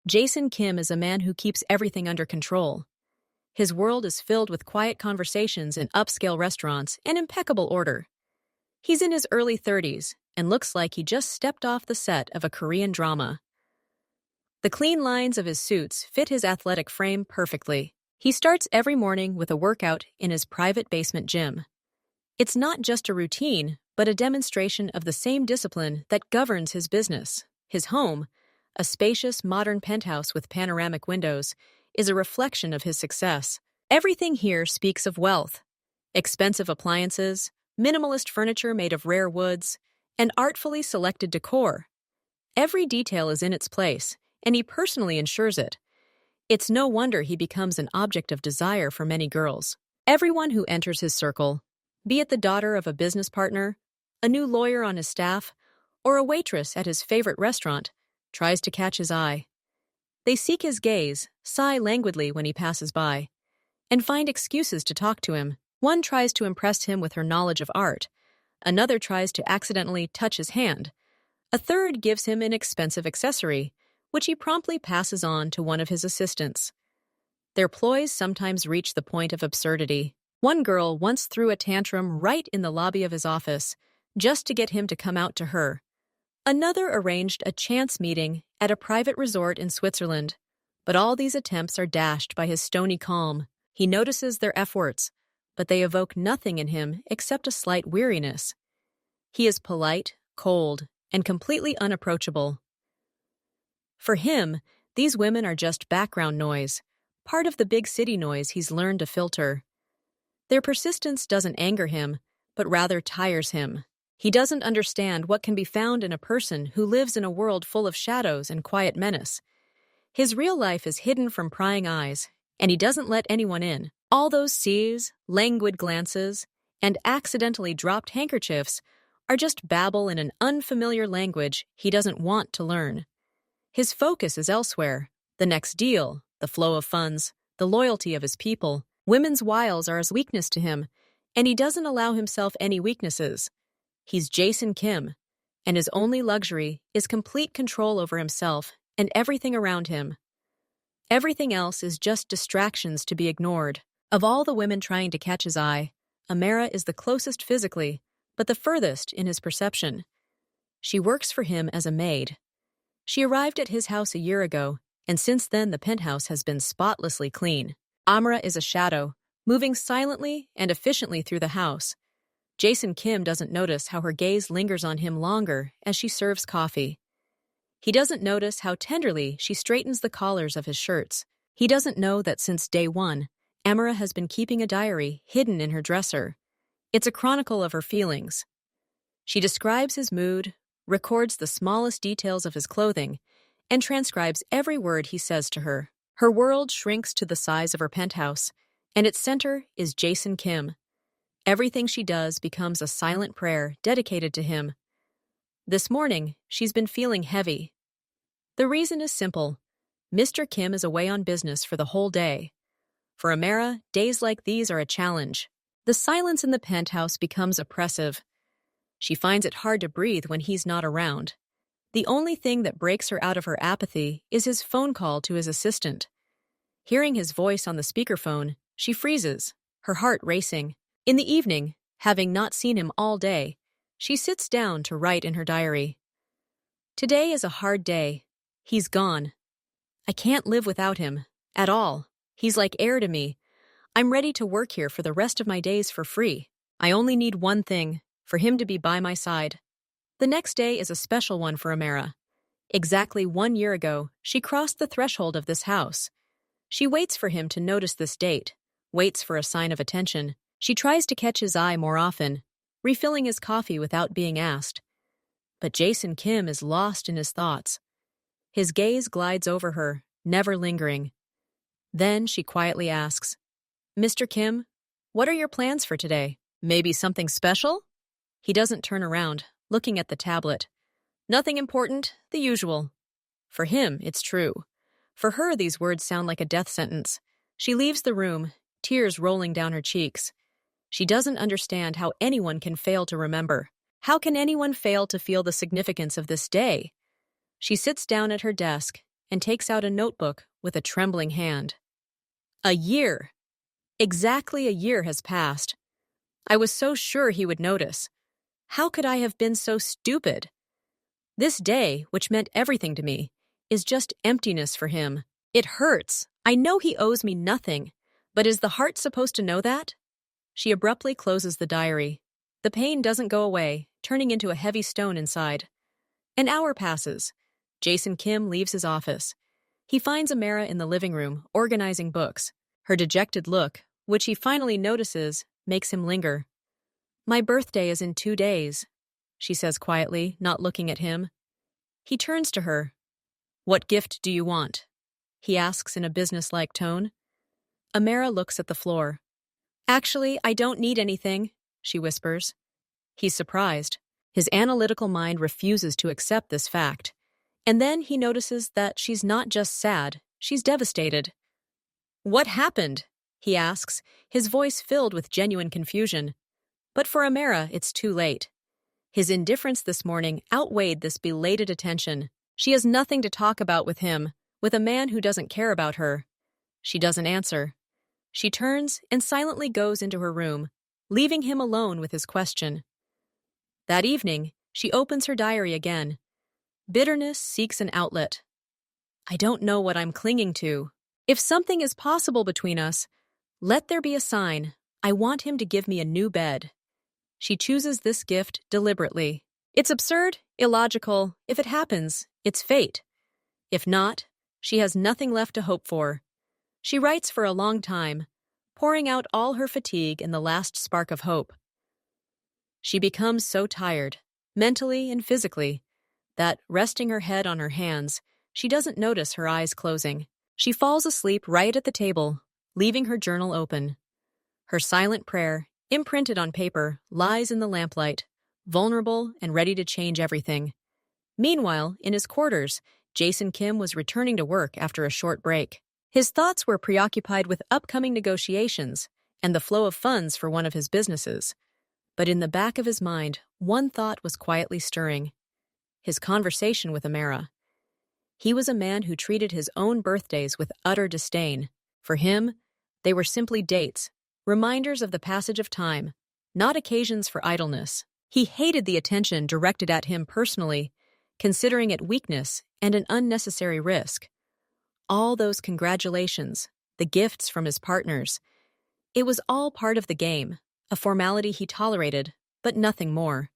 Jason Kim is a man who keeps everything under control. His world is filled with quiet conversations in upscale restaurants and impeccable order. He's in his early 30s and looks like he just stepped off the set of a Korean drama. The clean lines of his suits fit his athletic frame perfectly. He starts every morning with a workout in his private basement gym. It's not just a routine, but a demonstration of the same discipline that governs his business. His home, a spacious, modern penthouse with panoramic windows, is a reflection of his success. Everything here speaks of wealth. Expensive appliances, minimalist furniture made of rare woods, and artfully selected decor. Every detail is in its place, and he personally ensures it. It's no wonder he becomes an object of desire for many girls. Everyone who enters his circle, be it the daughter of a business partner, a new lawyer on his staff, or a waitress at his favorite restaurant, tries to catch his eye. They seek his gaze, sigh languidly when he passes by, and find excuses to talk to him. One tries to impress him with her knowledge of art. Another tries to accidentally touch his hand. A third gives him an expensive accessory, which he promptly passes on to one of his assistants. Their ploys sometimes reach the point of absurdity. One girl once threw a tantrum right in the lobby of his office, just to get him to come out to her. Another arranged a chance meeting at a private resort in Switzerland, but all these attempts are dashed by his stony calm. He notices their efforts, but they evoke nothing in him except a slight weariness. He is polite, cold, and completely unapproachable. For him, these women are just background noise, part of the big city noise he's learned to filter. Their persistence doesn't anger him, but rather tires him. He doesn't understand what can be found in a person who lives in a world full of shadows and quiet menace. His real life is hidden from prying eyes, and he doesn't let anyone in. All those sees, languid glances, and accidentally dropped handkerchiefs are just babble in an unfamiliar language he doesn't want to learn. His focus is elsewhere: the next deal, the flow of funds, the loyalty of his people. Women's wiles are his weakness to him, and he doesn't allow himself any weaknesses. He's Jason Kim, and his only luxury is complete control over himself and everything around him. Everything else is just distractions to be ignored. Of all the women trying to catch his eye, Amara is the closest physically, but the furthest in his perception. She works for him as a maid. She arrived at his house a year ago, and since then the penthouse has been spotlessly clean. Amara is a shadow, moving silently and efficiently through the house. Jason Kim doesn't notice how her gaze lingers on him longer as she serves coffee. He doesn't notice how tenderly she straightens the collars of his shirts. He doesn't know that since day one, Amara has been keeping a diary hidden in her dresser. It's a chronicle of her feelings. She describes his mood, records the smallest details of his clothing, and transcribes every word he says to her. Her world shrinks to the size of her penthouse, and its center is Jason Kim. Everything she does becomes a silent prayer dedicated to him. This morning, she's been feeling heavy. The reason is simple. Mr. Kim is away on business for the whole day. For Amara, days like these are a challenge. The silence in the penthouse becomes oppressive. She finds it hard to breathe when he's not around. The only thing that breaks her out of her apathy is his phone call to his assistant. Hearing his voice on the speakerphone, she freezes, her heart racing. In the evening, having not seen him all day, she sits down to write in her diary. Today is a hard day. He's gone. I can't live without him, at all. He's like air to me. I'm ready to work here for the rest of my days for free. I only need one thing, for him to be by my side. The next day is a special one for Amara. Exactly 1 year ago, she crossed the threshold of this house. She waits for him to notice this date, waits for a sign of attention. She tries to catch his eye more often, refilling his coffee without being asked. But Jason Kim is lost in his thoughts. His gaze glides over her, never lingering. Then she quietly asks, "Mr. Kim, what are your plans for today? Maybe something special?" He doesn't turn around, looking at the tablet. Nothing important, the usual. For him, it's true. For her, these words sound like a death sentence. She leaves the room, tears rolling down her cheeks. She doesn't understand how anyone can fail to remember. How can anyone fail to feel the significance of this day? She sits down at her desk and takes out a notebook with a trembling hand. A year! Exactly a year has passed. I was so sure he would notice. How could I have been so stupid? This day, which meant everything to me, is just emptiness for him. It hurts. I know he owes me nothing, but is the heart supposed to know that? She abruptly closes the diary. The pain doesn't go away, turning into a heavy stone inside. An hour passes. Jason Kim leaves his office. He finds Amara in the living room, organizing books. Her dejected look, which he finally notices, makes him linger. My birthday is in 2 days, she says quietly, not looking at him. He turns to her. What gift do you want? He asks in a businesslike tone. Amara looks at the floor. Actually, I don't need anything, she whispers. He's surprised. His analytical mind refuses to accept this fact. And then he notices that she's not just sad, she's devastated. What happened? He asks, his voice filled with genuine confusion. But for Amara, it's too late. His indifference this morning outweighed this belated attention. She has nothing to talk about with him, with a man who doesn't care about her. She doesn't answer. She turns and silently goes into her room, leaving him alone with his question. That evening, she opens her diary again. Bitterness seeks an outlet. I don't know what I'm clinging to. If something is possible between us, let there be a sign. I want him to give me a new bed. She chooses this gift deliberately. It's absurd, illogical. If it happens, it's fate. If not, she has nothing left to hope for. She writes for a long time, pouring out all her fatigue in the last spark of hope. She becomes so tired, mentally and physically, that, resting her head on her hands, she doesn't notice her eyes closing. She falls asleep right at the table, leaving her journal open. Her silent prayer, imprinted on paper, lies in the lamplight, vulnerable and ready to change everything. Meanwhile, in his quarters, Jason Kim was returning to work after a short break. His thoughts were preoccupied with upcoming negotiations and the flow of funds for one of his businesses. But in the back of his mind, one thought was quietly stirring. His conversation with Amara. He was a man who treated his own birthdays with utter disdain. For him, they were simply dates, reminders of the passage of time, not occasions for idleness. He hated the attention directed at him personally, considering it weakness and an unnecessary risk. All those congratulations, the gifts from his partners, it was all part of the game, a formality he tolerated, but nothing more.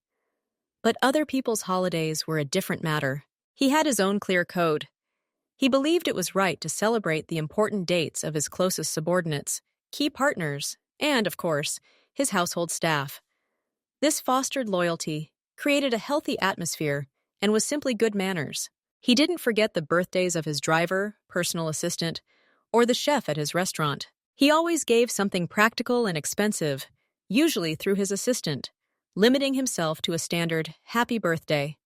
But other people's holidays were a different matter. He had his own clear code. He believed it was right to celebrate the important dates of his closest subordinates, key partners, and, of course, his household staff. This fostered loyalty, created a healthy atmosphere, and was simply good manners. He didn't forget the birthdays of his driver, personal assistant, or the chef at his restaurant. He always gave something practical and expensive, usually through his assistant, limiting himself to a standard happy birthday.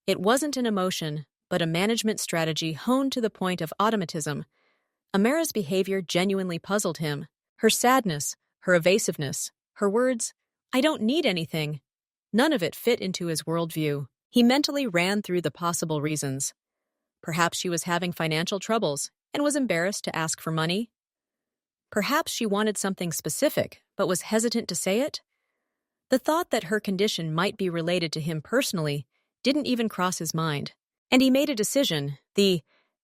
It wasn't an emotion, but a management strategy honed to the point of automatism. Amara's behavior genuinely puzzled him. Her sadness, her evasiveness, her words, I don't need anything. None of it fit into his worldview. He mentally ran through the possible reasons. Perhaps she was having financial troubles and was embarrassed to ask for money. Perhaps she wanted something specific, but was hesitant to say it. The thought that her condition might be related to him personally didn't even cross his mind. And he made a decision. The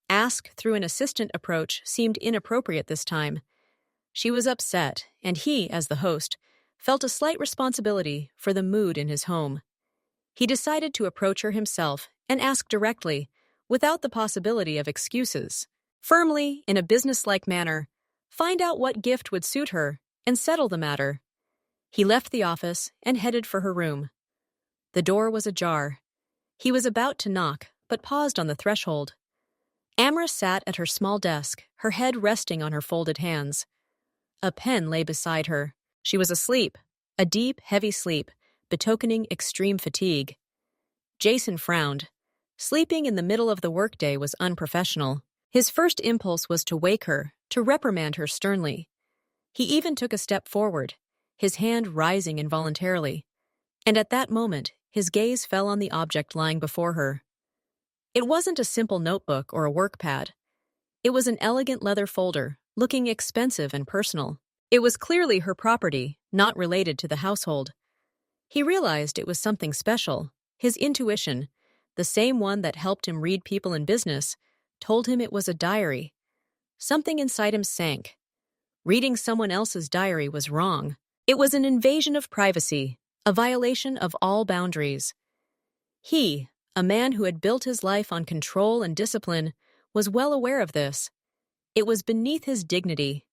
ask through an assistant approach seemed inappropriate this time. She was upset, and he, as the host, felt a slight responsibility for the mood in his home. He decided to approach her himself and ask directly, without the possibility of excuses. Firmly, in a businesslike manner, find out what gift would suit her and settle the matter. He left the office and headed for her room. The door was ajar. He was about to knock, but paused on the threshold. Amara sat at her small desk, her head resting on her folded hands. A pen lay beside her. She was asleep, a deep, heavy sleep, betokening extreme fatigue. Jason frowned. Sleeping in the middle of the workday was unprofessional. His first impulse was to wake her, to reprimand her sternly. He even took a step forward, his hand rising involuntarily. And at that moment, his gaze fell on the object lying before her. It wasn't a simple notebook or a work pad. It was an elegant leather folder, looking expensive and personal. It was clearly her property, not related to the household. He realized it was something special. His intuition, the same one that helped him read people in business, told him it was a diary. Something inside him sank. Reading someone else's diary was wrong. It was an invasion of privacy, a violation of all boundaries. He, a man who had built his life on control and discipline, was well aware of this. It was beneath his dignity.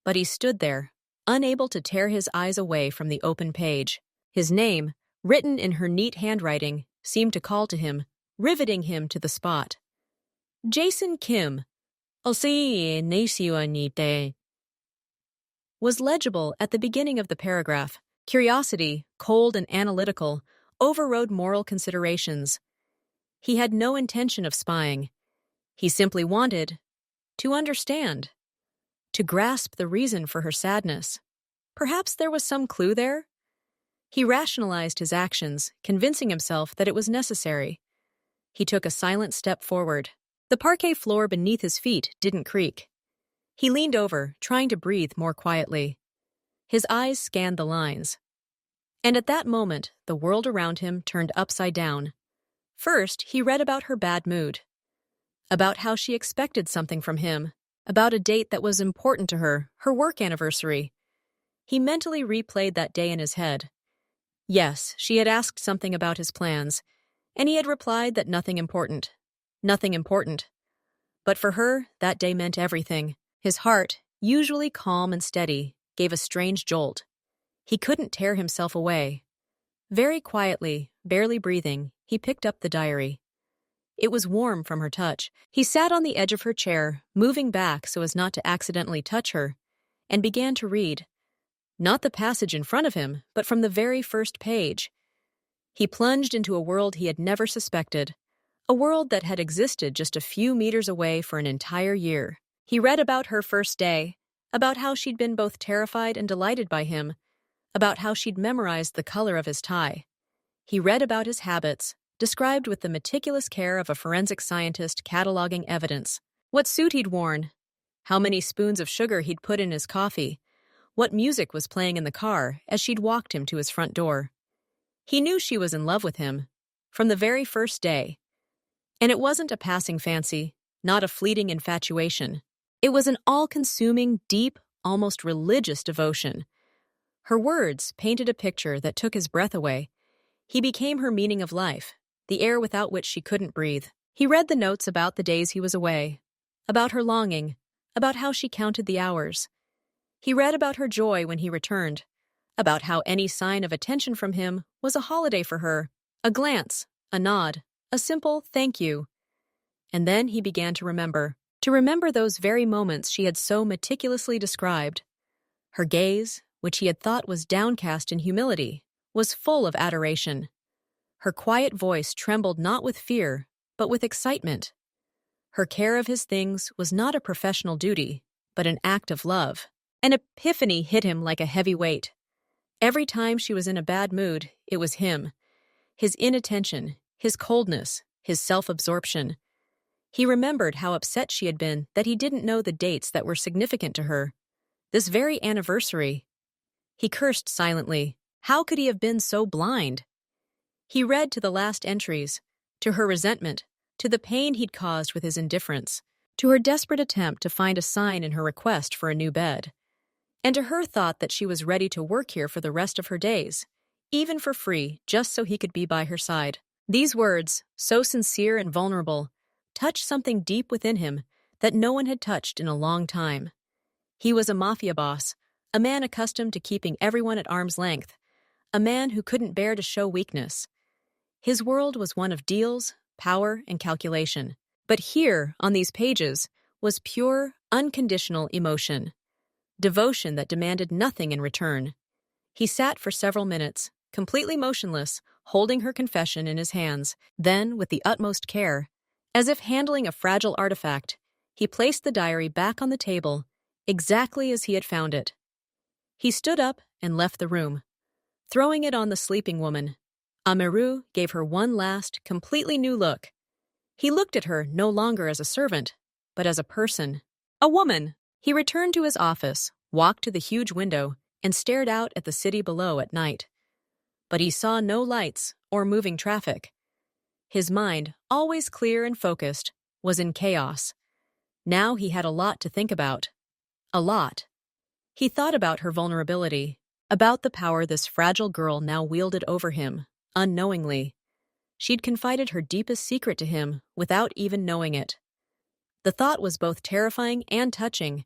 But he stood there, unable to tear his eyes away from the open page. His name, written in her neat handwriting, seemed to call to him, riveting him to the spot. Jason Kim, was legible at the beginning of the paragraph. Curiosity, cold and analytical, overrode moral considerations. He had no intention of spying. He simply wanted to understand, to grasp the reason for her sadness. Perhaps there was some clue there? He rationalized his actions, convincing himself that it was necessary. He took a silent step forward. The parquet floor beneath his feet didn't creak. He leaned over, trying to breathe more quietly. His eyes scanned the lines. And at that moment, the world around him turned upside down. First, he read about her bad mood, about how she expected something from him, about a date that was important to her, her work anniversary. He mentally replayed that day in his head. Yes, she had asked something about his plans, and he had replied that nothing important. Nothing important. But for her, that day meant everything. His heart, usually calm and steady, gave a strange jolt. He couldn't tear himself away. Very quietly, barely breathing, he picked up the diary. It was warm from her touch. He sat on the edge of her chair, moving back so as not to accidentally touch her, and began to read. Not the passage in front of him, but from the very first page. He plunged into a world he had never suspected, a world that had existed just a few meters away for an entire year. He read about her first day, about how she'd been both terrified and delighted by him, about how she'd memorized the color of his tie. He read about his habits, described with the meticulous care of a forensic scientist cataloging evidence. What suit he'd worn, how many spoons of sugar he'd put in his coffee, what music was playing in the car as she'd walked him to his front door. He knew she was in love with him, from the very first day. And it wasn't a passing fancy, not a fleeting infatuation. It was an all-consuming, deep, almost religious devotion. Her words painted a picture that took his breath away. He became her meaning of life, the air without which she couldn't breathe. He read the notes about the days he was away, about her longing, about how she counted the hours. He read about her joy when he returned, about how any sign of attention from him was a holiday for her, a glance, a nod, a simple thank you. And then he began to remember those very moments she had so meticulously described. Her gaze, which he had thought was downcast in humility, was full of adoration. Her quiet voice trembled not with fear, but with excitement. Her care of his things was not a professional duty, but an act of love. An epiphany hit him like a heavy weight. Every time she was in a bad mood, it was him. His inattention, his coldness, his self-absorption. He remembered how upset she had been that he didn't know the dates that were significant to her. This very anniversary. He cursed silently. How could he have been so blind? He read to the last entries, to her resentment, to the pain he'd caused with his indifference, to her desperate attempt to find a sign in her request for a new bed, and to her thought that she was ready to work here for the rest of her days, even for free, just so he could be by her side. These words, so sincere and vulnerable, touched something deep within him that no one had touched in a long time. He was a mafia boss, a man accustomed to keeping everyone at arm's length, a man who couldn't bear to show weakness. His world was one of deals, power, and calculation. But here, on these pages, was pure, unconditional emotion. Devotion that demanded nothing in return. He sat for several minutes, completely motionless, holding her confession in his hands. Then, with the utmost care, as if handling a fragile artifact, he placed the diary back on the table, exactly as he had found it. He stood up and left the room, throwing it on the sleeping woman. Ameru gave her one last, completely new look. He looked at her no longer as a servant, but as a person. A woman. He returned to his office, walked to the huge window, and stared out at the city below at night. But he saw no lights or moving traffic. His mind, always clear and focused, was in chaos. Now he had a lot to think about. A lot. He thought about her vulnerability, about the power this fragile girl now wielded over him, unknowingly. She'd confided her deepest secret to him without even knowing it. The thought was both terrifying and touching.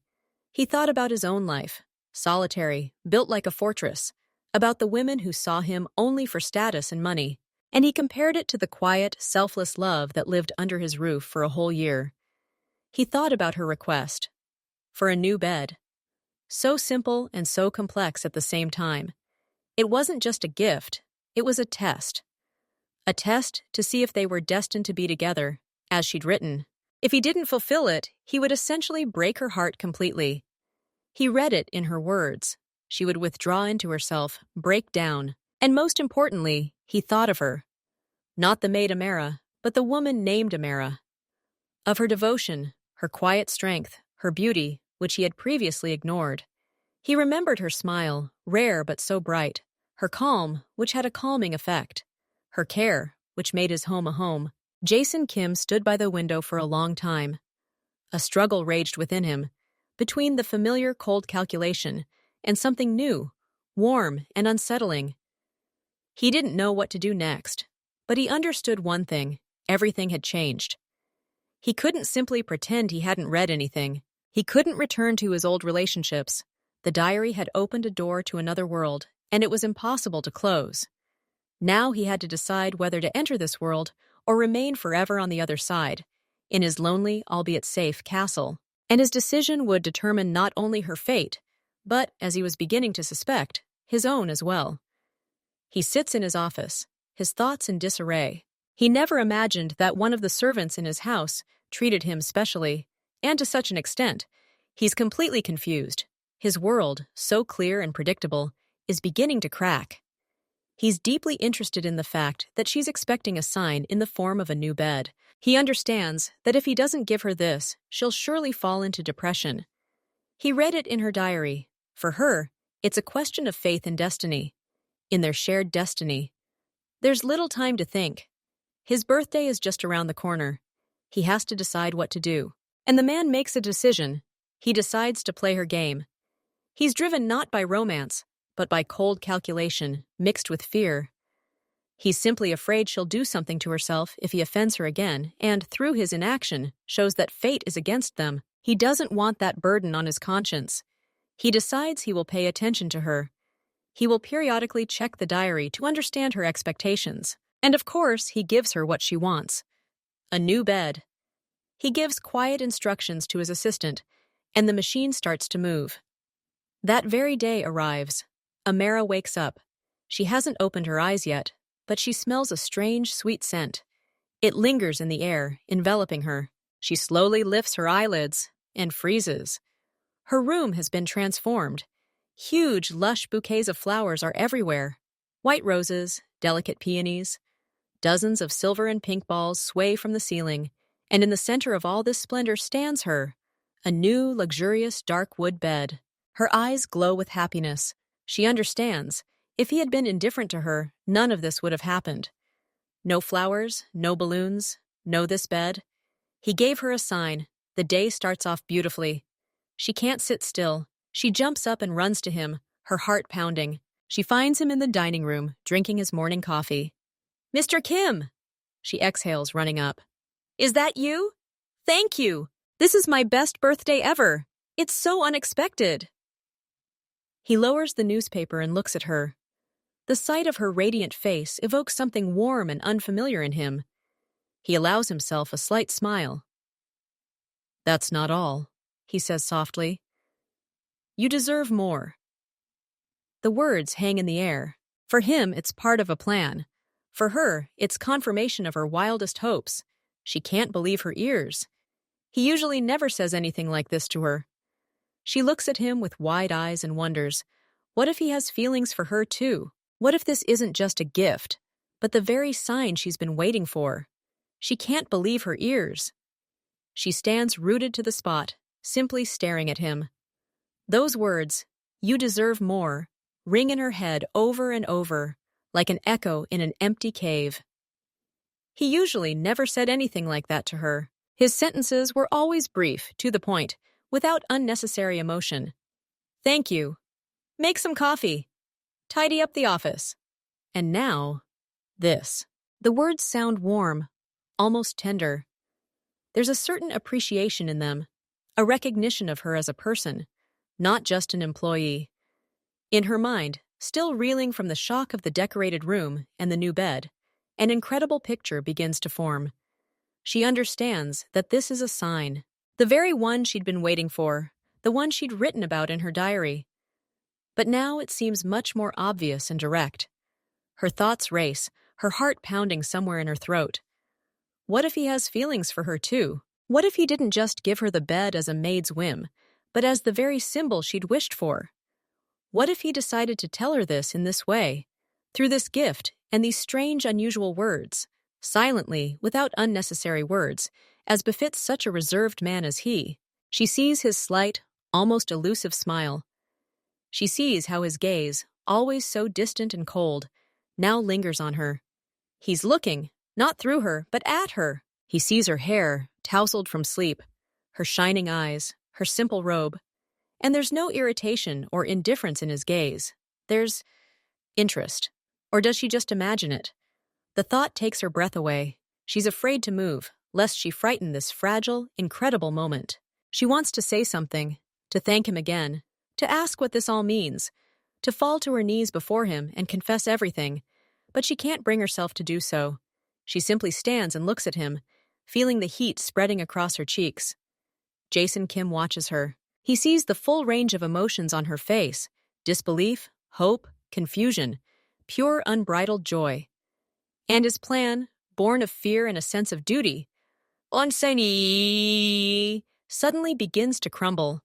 He thought about his own life, solitary, built like a fortress, about the women who saw him only for status and money, and he compared it to the quiet, selfless love that lived under his roof for a whole year. He thought about her request for a new bed. So simple and so complex at the same time. It wasn't just a gift, it was a test. A test to see if they were destined to be together, as she'd written. If he didn't fulfill it, he would essentially break her heart completely. He read it in her words. She would withdraw into herself, break down, and most importantly, he thought of her. Not the maid Amara, but the woman named Amara. Of her devotion, her quiet strength, her beauty, which he had previously ignored. He remembered her smile, rare but so bright, her calm, which had a calming effect, her care, which made his home a home. Jason Kim stood by the window for a long time. A struggle raged within him, between the familiar cold calculation and something new, warm and unsettling. He didn't know what to do next, but he understood one thing: everything had changed. He couldn't simply pretend he hadn't read anything. He couldn't return to his old relationships. The diary had opened a door to another world, and it was impossible to close. Now he had to decide whether to enter this world or remain forever on the other side, in his lonely, albeit safe, castle. And his decision would determine not only her fate, but, as he was beginning to suspect, his own as well. He sits in his office, his thoughts in disarray. He never imagined that one of the servants in his house treated him specially, and to such an extent. He's completely confused. His world, so clear and predictable, is beginning to crack. He's deeply interested in the fact that she's expecting a sign in the form of a new bed. He understands that if he doesn't give her this, she'll surely fall into depression. He read it in her diary. For her, it's a question of faith and destiny. In their shared destiny. There's little time to think. His birthday is just around the corner. He has to decide what to do. And the man makes a decision. He decides to play her game. He's driven not by romance, but by cold calculation, mixed with fear. He's simply afraid she'll do something to herself if he offends her again, and, through his inaction, shows that fate is against them. He doesn't want that burden on his conscience. He decides he will pay attention to her. He will periodically check the diary to understand her expectations. And of course, he gives her what she wants. A new bed. He gives quiet instructions to his assistant, and the machine starts to move. That very day arrives. Amara wakes up. She hasn't opened her eyes yet, but she smells a strange, sweet scent. It lingers in the air, enveloping her. She slowly lifts her eyelids and freezes. Her room has been transformed. Huge, lush bouquets of flowers are everywhere. White roses, delicate peonies. Dozens of silver and pink balls sway from the ceiling, and in the center of all this splendor stands her, a new, luxurious, dark wood bed. Her eyes glow with happiness. She understands. If he had been indifferent to her, none of this would have happened. No flowers, no balloons, no this bed. He gave her a sign. The day starts off beautifully. She can't sit still. She jumps up and runs to him, her heart pounding. She finds him in the dining room, drinking his morning coffee. "Mr. Kim!" She exhales, running up. "Is that you? Thank you! This is my best birthday ever! It's so unexpected!" He lowers the newspaper and looks at her. The sight of her radiant face evokes something warm and unfamiliar in him. He allows himself a slight smile. "That's not all," he says softly. "You deserve more." The words hang in the air. For him, it's part of a plan. For her, it's confirmation of her wildest hopes. She can't believe her ears. He usually never says anything like this to her. She looks at him with wide eyes and wonders, what if he has feelings for her too? What if this isn't just a gift, but the very sign she's been waiting for? She can't believe her ears. She stands rooted to the spot, simply staring at him. Those words, "You deserve more," ring in her head over and over, like an echo in an empty cave. He usually never said anything like that to her. His sentences were always brief, to the point, without unnecessary emotion. "Thank you. Make some coffee. Tidy up the office." And now, this. The words sound warm, almost tender. There's a certain appreciation in them, a recognition of her as a person, not just an employee. In her mind, still reeling from the shock of the decorated room and the new bed, an incredible picture begins to form. She understands that this is a sign, the very one she'd been waiting for, the one she'd written about in her diary. But now it seems much more obvious and direct. Her thoughts race, her heart pounding somewhere in her throat. What if he has feelings for her too? What if he didn't just give her the bed as a maid's whim, but as the very symbol she'd wished for? What if he decided to tell her this in this way, through this gift and these strange, unusual words, silently, without unnecessary words, as befits such a reserved man as he? She sees his slight, almost elusive smile. She sees how his gaze, always so distant and cold, now lingers on her. He's looking, not through her, but at her. He sees her hair, tousled from sleep, her shining eyes, her simple robe. And there's no irritation or indifference in his gaze. There's interest. Or does she just imagine it? The thought takes her breath away. She's afraid to move, lest she frighten this fragile, incredible moment. She wants to say something, to thank him again, to ask what this all means, to fall to her knees before him and confess everything, but she can't bring herself to do so. She simply stands and looks at him, feeling the heat spreading across her cheeks. Jason Kim watches her. He sees the full range of emotions on her face: disbelief, hope, confusion, pure unbridled joy. And his plan, born of fear and a sense of duty, suddenly begins to crumble.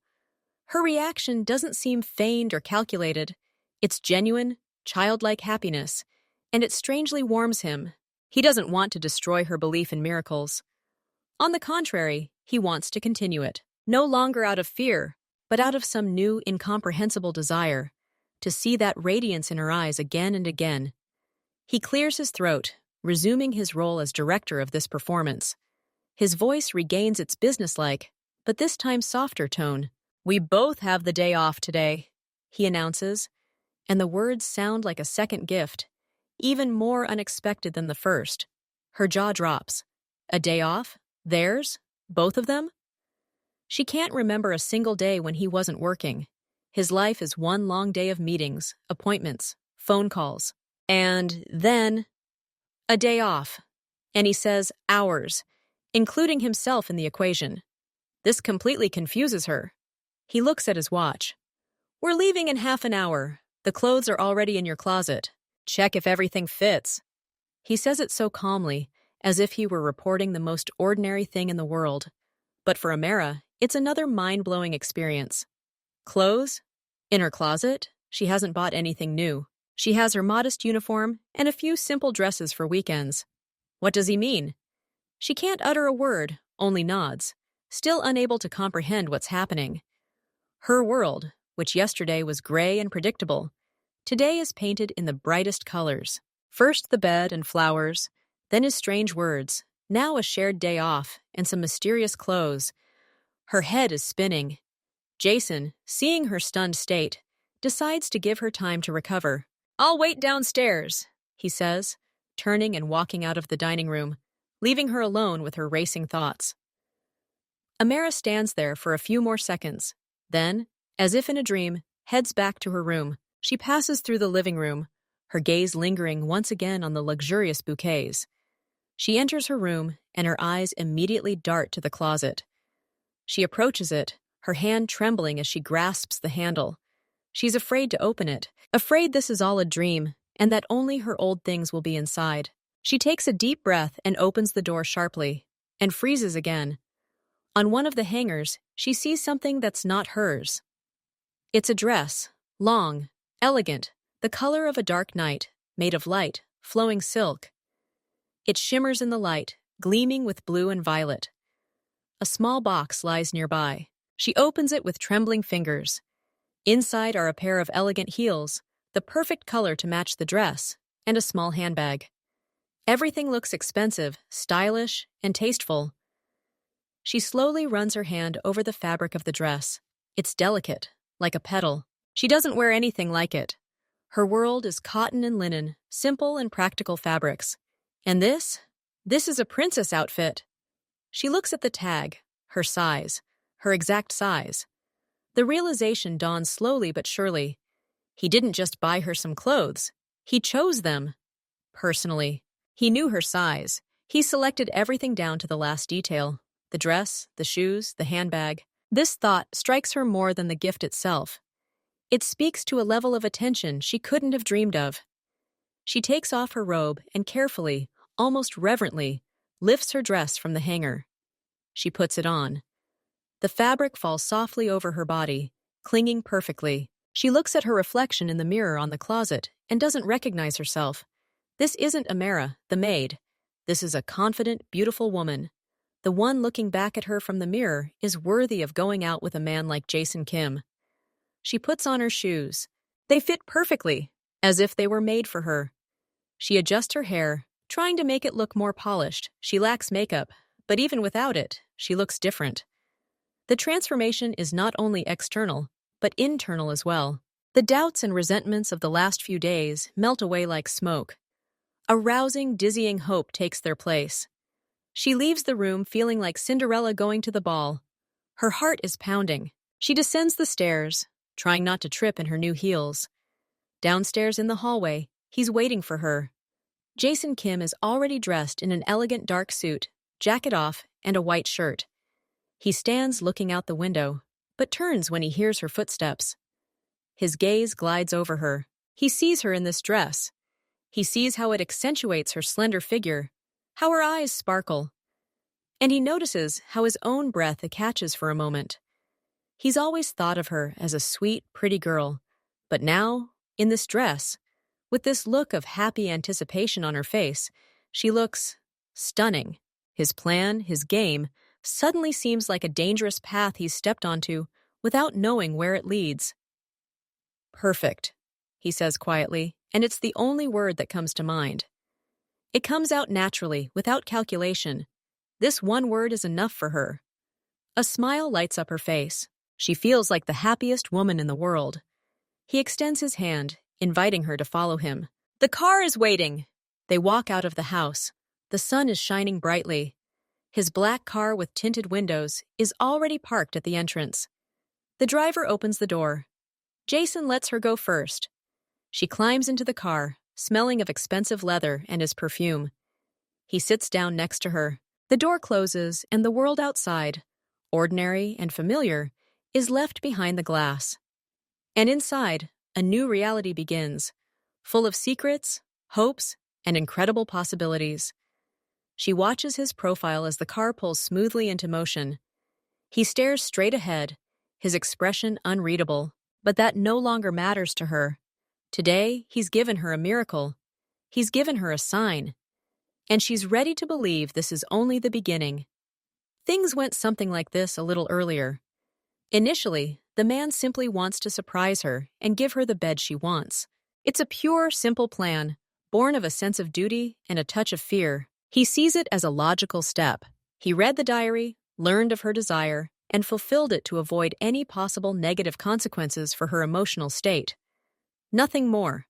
Her reaction doesn't seem feigned or calculated. It's genuine, childlike happiness, and it strangely warms him. He doesn't want to destroy her belief in miracles. On the contrary, he wants to continue it, no longer out of fear, but out of some new, incomprehensible desire, to see that radiance in her eyes again and again. He clears his throat, resuming his role as director of this performance. His voice regains its businesslike, but this time softer tone. "We both have the day off today," he announces, and the words sound like a second gift, even more unexpected than the first. Her jaw drops. A day off? Theirs? Both of them? She can't remember a single day when he wasn't working. His life is one long day of meetings, appointments, phone calls. And then, a day off. And he says hours, including himself in the equation. This completely confuses her. He looks at his watch. "We're leaving in half an hour. The clothes are already in your closet. Check if everything fits." He says it so calmly, as if he were reporting the most ordinary thing in the world. But for Amara, it's another mind-blowing experience. Clothes? In her closet? She hasn't bought anything new. She has her modest uniform and a few simple dresses for weekends. What does he mean? She can't utter a word, only nods, still unable to comprehend what's happening. Her world, which yesterday was gray and predictable, today is painted in the brightest colors. First the bed and flowers, then his strange words, now a shared day off and some mysterious clothes. Her head is spinning. Jason, seeing her stunned state, decides to give her time to recover. "I'll wait downstairs," he says, turning and walking out of the dining room, leaving her alone with her racing thoughts. Amara stands there for a few more seconds, then, as if in a dream, heads back to her room. She passes through the living room, her gaze lingering once again on the luxurious bouquets. She enters her room, and her eyes immediately dart to the closet. She approaches it, her hand trembling as she grasps the handle. She's afraid to open it, afraid this is all a dream, and that only her old things will be inside. She takes a deep breath and opens the door sharply, and freezes again. On one of the hangers, she sees something that's not hers. It's a dress, long, elegant, the color of a dark night, made of light, flowing silk. It shimmers in the light, gleaming with blue and violet. A small box lies nearby. She opens it with trembling fingers. Inside are a pair of elegant heels, the perfect color to match the dress, and a small handbag. Everything looks expensive, stylish, and tasteful. She slowly runs her hand over the fabric of the dress. It's delicate, like a petal. She doesn't wear anything like it. Her world is cotton and linen, simple and practical fabrics. And this is a princess outfit. She looks at the tag, her size, her exact size. The realization dawns slowly but surely. He didn't just buy her some clothes. He chose them. Personally. He knew her size. He selected everything down to the last detail. The dress, the shoes, the handbag. This thought strikes her more than the gift itself. It speaks to a level of attention she couldn't have dreamed of. She takes off her robe and carefully, almost reverently, lifts her dress from the hanger. She puts it on. The fabric falls softly over her body, clinging perfectly. She looks at her reflection in the mirror on the closet and doesn't recognize herself. This isn't Amara, the maid. This is a confident, beautiful woman. The one looking back at her from the mirror is worthy of going out with a man like Jason Kim. She puts on her shoes. They fit perfectly, as if they were made for her. She adjusts her hair, trying to make it look more polished. She lacks makeup, but even without it, she looks different. The transformation is not only external, but internal as well. The doubts and resentments of the last few days melt away like smoke. A rousing, dizzying hope takes their place. She leaves the room feeling like Cinderella going to the ball. Her heart is pounding. She descends the stairs, trying not to trip in her new heels. Downstairs in the hallway, he's waiting for her. Jason Kim is already dressed in an elegant dark suit, jacket off, and a white shirt. He stands looking out the window, but turns when he hears her footsteps. His gaze glides over her. He sees her in this dress. He sees how it accentuates her slender figure, how her eyes sparkle. And he notices how his own breath catches for a moment. He's always thought of her as a sweet, pretty girl, but now, in this dress, with this look of happy anticipation on her face, she looks stunning. His plan, his game, suddenly seems like a dangerous path he's stepped onto without knowing where it leads. Perfect, he says quietly, and it's the only word that comes to mind. It comes out naturally, without calculation. This one word is enough for her. A smile lights up her face. She feels like the happiest woman in the world. He extends his hand, inviting her to follow him. The car is waiting. They walk out of the house. The sun is shining brightly. His black car with tinted windows is already parked at the entrance. The driver opens the door. Jason lets her go first. She climbs into the car, smelling of expensive leather and his perfume. He sits down next to her. The door closes, and the world outside, ordinary and familiar, is left behind the glass. And inside, a new reality begins, full of secrets, hopes, and incredible possibilities. She watches his profile as the car pulls smoothly into motion. He stares straight ahead, his expression unreadable, but that no longer matters to her. Today, he's given her a miracle. He's given her a sign. And she's ready to believe this is only the beginning. Things went something like this a little earlier. Initially, the man simply wants to surprise her and give her the bed she wants. It's a pure, simple plan, born of a sense of duty and a touch of fear. He sees it as a logical step. He read the diary, learned of her desire, and fulfilled it to avoid any possible negative consequences for her emotional state. Nothing more.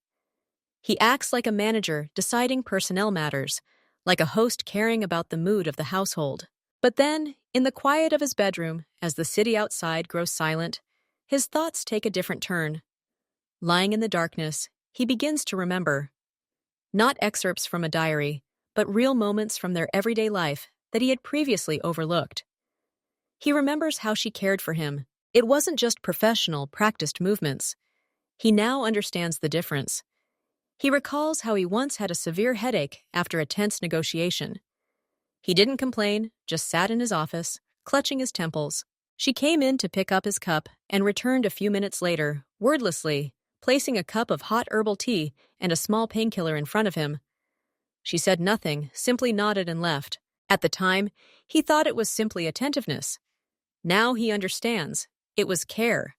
He acts like a manager deciding personnel matters, like a host caring about the mood of the household. But then, in the quiet of his bedroom, as the city outside grows silent, his thoughts take a different turn. Lying in the darkness, he begins to remember. Not excerpts from a diary, but real moments from their everyday life that he had previously overlooked. He remembers how she cared for him. It wasn't just professional, practiced movements. He now understands the difference. He recalls how he once had a severe headache after a tense negotiation. He didn't complain, just sat in his office, clutching his temples. She came in to pick up his cup and returned a few minutes later, wordlessly, placing a cup of hot herbal tea and a small painkiller in front of him. She said nothing, simply nodded and left. At the time, he thought it was simply attentiveness. Now he understands. It was care.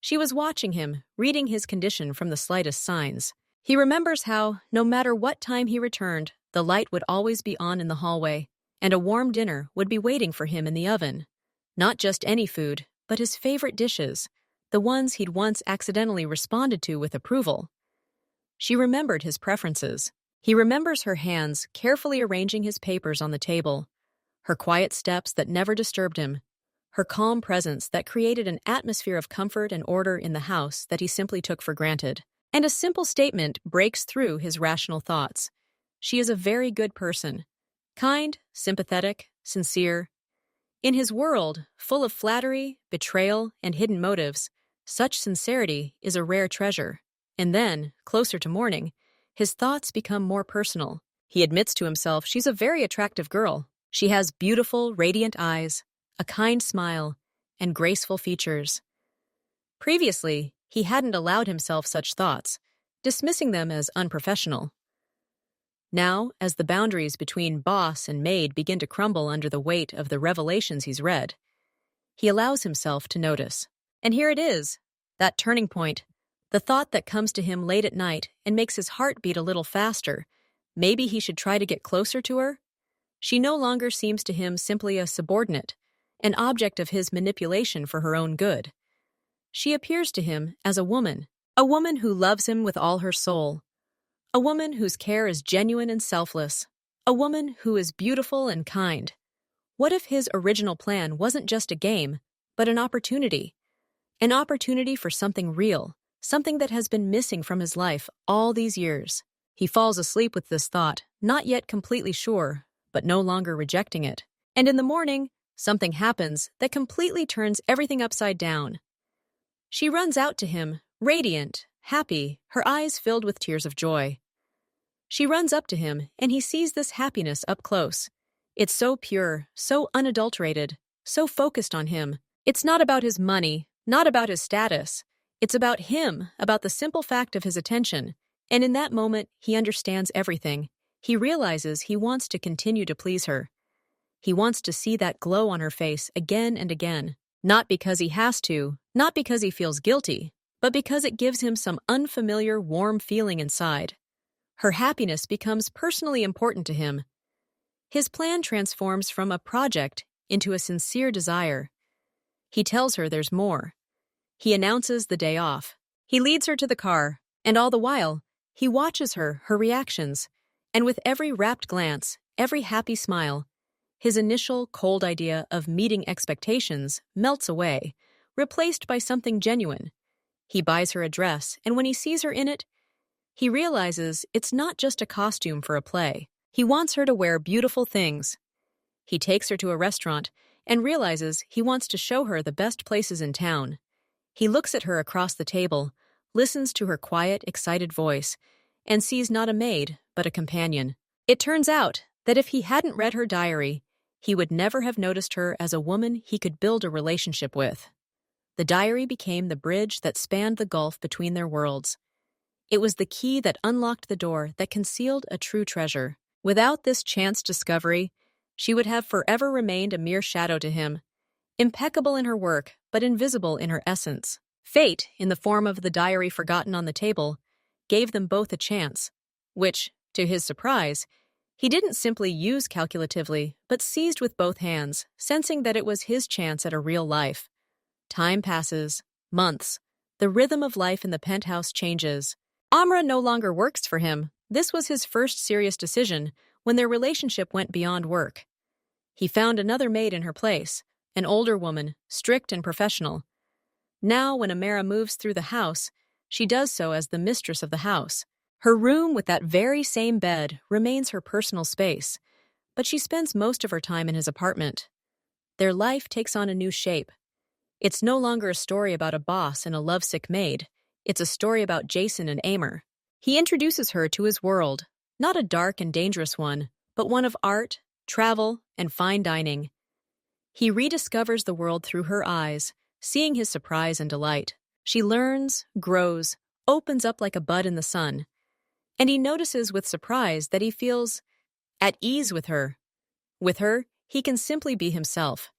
She was watching him, reading his condition from the slightest signs. He remembers how, no matter what time he returned, the light would always be on in the hallway, and a warm dinner would be waiting for him in the oven. Not just any food, but his favorite dishes, the ones he'd once accidentally responded to with approval. She remembered his preferences. He remembers her hands carefully arranging his papers on the table, her quiet steps that never disturbed him, her calm presence that created an atmosphere of comfort and order in the house that he simply took for granted. And a simple statement breaks through his rational thoughts. She is a very good person. Kind, sympathetic, sincere. In his world, full of flattery, betrayal, and hidden motives, such sincerity is a rare treasure. And then, closer to morning, his thoughts become more personal. He admits to himself she's a very attractive girl. She has beautiful, radiant eyes, a kind smile, and graceful features. Previously, he hadn't allowed himself such thoughts, dismissing them as unprofessional. Now, as the boundaries between boss and maid begin to crumble under the weight of the revelations he's read, he allows himself to notice. And here it is, that turning point, the thought that comes to him late at night and makes his heart beat a little faster. Maybe he should try to get closer to her? She no longer seems to him simply a subordinate, an object of his manipulation for her own good. She appears to him as a woman who loves him with all her soul, a woman whose care is genuine and selfless, a woman who is beautiful and kind. What if his original plan wasn't just a game, but an opportunity? An opportunity for something real, something that has been missing from his life all these years. He falls asleep with this thought, not yet completely sure, but no longer rejecting it. And in the morning, something happens that completely turns everything upside down. She runs out to him, radiant, happy, her eyes filled with tears of joy. She runs up to him, and he sees this happiness up close. It's so pure, so unadulterated, so focused on him. It's not about his money, not about his status. It's about him, about the simple fact of his attention. And in that moment, he understands everything. He realizes he wants to continue to please her. He wants to see that glow on her face again and again. Not because he has to, not because he feels guilty, but because it gives him some unfamiliar, warm feeling inside. Her happiness becomes personally important to him. His plan transforms from a project into a sincere desire. He tells her there's more. He announces the day off. He leads her to the car, and all the while, he watches her reactions, and with every rapt glance, every happy smile, his initial cold idea of meeting expectations melts away, replaced by something genuine. He buys her a dress, and when he sees her in it, he realizes it's not just a costume for a play. He wants her to wear beautiful things. He takes her to a restaurant and realizes he wants to show her the best places in town. He looks at her across the table, listens to her quiet, excited voice, and sees not a maid, but a companion. It turns out that if he hadn't read her diary, he would never have noticed her as a woman he could build a relationship with. The diary became the bridge that spanned the gulf between their worlds. It was the key that unlocked the door that concealed a true treasure. Without this chance discovery, she would have forever remained a mere shadow to him, impeccable in her work, but invisible in her essence. Fate, in the form of the diary forgotten on the table, gave them both a chance, which, to his surprise, he didn't simply use calculatively, but seized with both hands, sensing that it was his chance at a real life. Time passes, months. The rhythm of life in the penthouse changes. Amra no longer works for him. This was his first serious decision when their relationship went beyond work. He found another maid in her place, an older woman, strict and professional. Now, when Amara moves through the house, she does so as the mistress of the house. Her room with that very same bed remains her personal space, but she spends most of her time in his apartment. Their life takes on a new shape. It's no longer a story about a boss and a lovesick maid. It's a story about Jason and Amer. He introduces her to his world, not a dark and dangerous one, but one of art, travel, and fine dining. He rediscovers the world through her eyes, seeing his surprise and delight. She learns, grows, opens up like a bud in the sun. And he notices with surprise that he feels at ease with her. With her, he can simply be himself.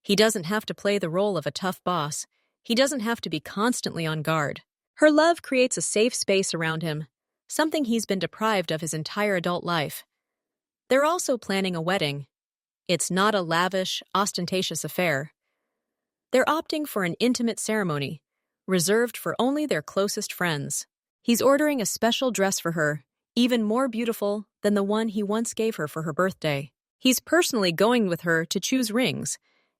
He doesn't have to play the role of a tough boss. He doesn't have to be constantly on guard. Her love creates a safe space around him, something he's been deprived of his entire adult life. They're also planning a wedding. It's not a lavish, ostentatious affair. They're opting for an intimate ceremony, reserved for only their closest friends. He's ordering a special dress for her, even more beautiful than the one he once gave her for her birthday. He's personally going with her to choose rings,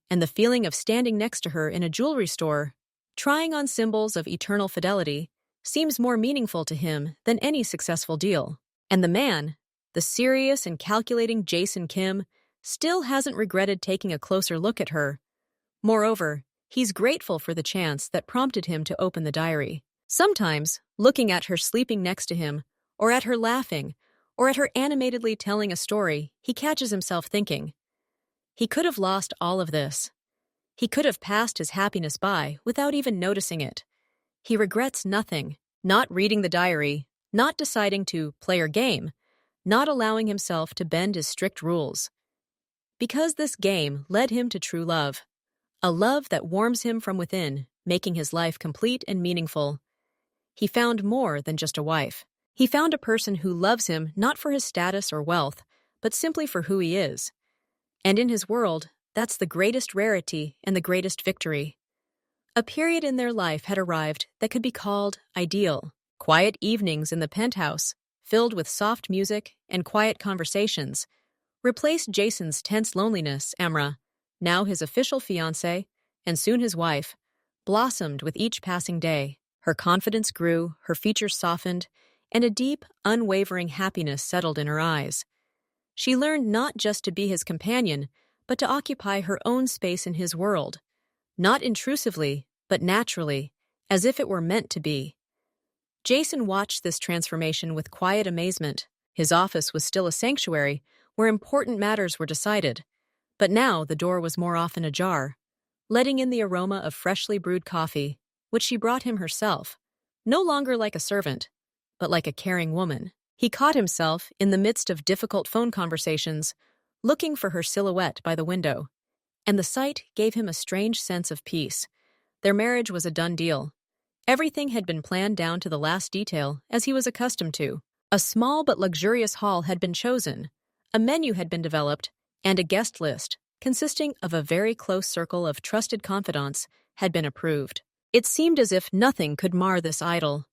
and the feeling of standing next to her in a jewelry store, trying on symbols of eternal fidelity, seems more meaningful to him than any successful deal. And the man, the serious and calculating Jason Kim, still hasn't regretted taking a closer look at her. Moreover, he's grateful for the chance that prompted him to open the diary. Sometimes, looking at her sleeping next to him, or at her laughing, or at her animatedly telling a story, he catches himself thinking, he could have lost all of this. He could have passed his happiness by without even noticing it. He regrets nothing, not reading the diary, not deciding to play her game, not allowing himself to bend his strict rules. Because this game led him to true love, a love that warms him from within, making his life complete and meaningful. He found more than just a wife. He found a person who loves him not for his status or wealth, but simply for who he is. And in his world, that's the greatest rarity and the greatest victory. A period in their life had arrived that could be called ideal. Quiet evenings in the penthouse, filled with soft music and quiet conversations, replaced Jason's tense loneliness. Amra, now his official fiancée, and soon his wife, blossomed with each passing day. Her confidence grew, her features softened, and a deep, unwavering happiness settled in her eyes. She learned not just to be his companion, but to occupy her own space in his world, not intrusively, but naturally, as if it were meant to be. Jason watched this transformation with quiet amazement. His office was still a sanctuary where important matters were decided, but now the door was more often ajar, letting in the aroma of freshly brewed coffee, which she brought him herself, no longer like a servant, but like a caring woman. He caught himself, in the midst of difficult phone conversations, looking for her silhouette by the window, and the sight gave him a strange sense of peace. Their marriage was a done deal. Everything had been planned down to the last detail, as he was accustomed to. A small but luxurious hall had been chosen, a menu had been developed, and a guest list, consisting of a very close circle of trusted confidants, had been approved. It seemed as if nothing could mar this idyll.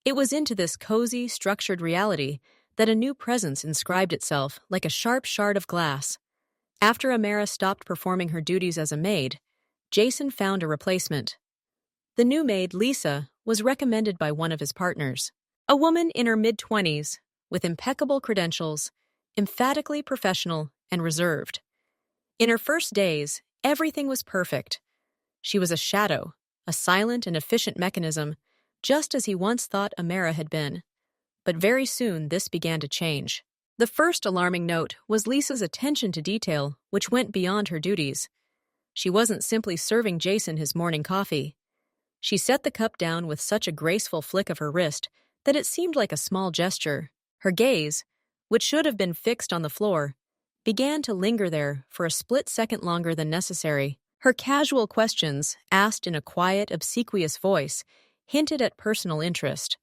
It was into this cozy, structured reality that a new presence inscribed itself like a sharp shard of glass. After Amara stopped performing her duties as a maid, Jason found a replacement. The new maid, Lisa, was recommended by one of his partners. A woman in her mid-20s, with impeccable credentials, emphatically professional and reserved. In her first days, everything was perfect. She was a shadow, a silent and efficient mechanism, just as he once thought Amara had been. But very soon this began to change. The first alarming note was Lisa's attention to detail, which went beyond her duties. She wasn't simply serving Jason his morning coffee. She set the cup down with such a graceful flick of her wrist that it seemed like a small gesture. Her gaze, which should have been fixed on the floor, began to linger there for a split second longer than necessary. Her casual questions, asked in a quiet, obsequious voice, hinted at personal interest.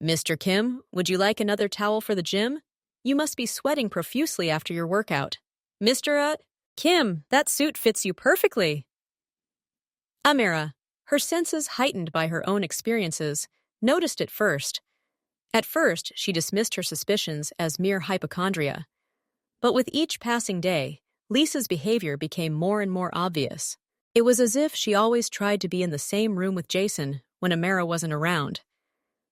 "Mr. Kim, would you like another towel for the gym? You must be sweating profusely after your workout." "Mr. Kim, that suit fits you perfectly." Amira, her senses heightened by her own experiences, noticed it first. At first, she dismissed her suspicions as mere hypochondria. But with each passing day, Lisa's behavior became more and more obvious. It was as if she always tried to be in the same room with Jason when Amara wasn't around.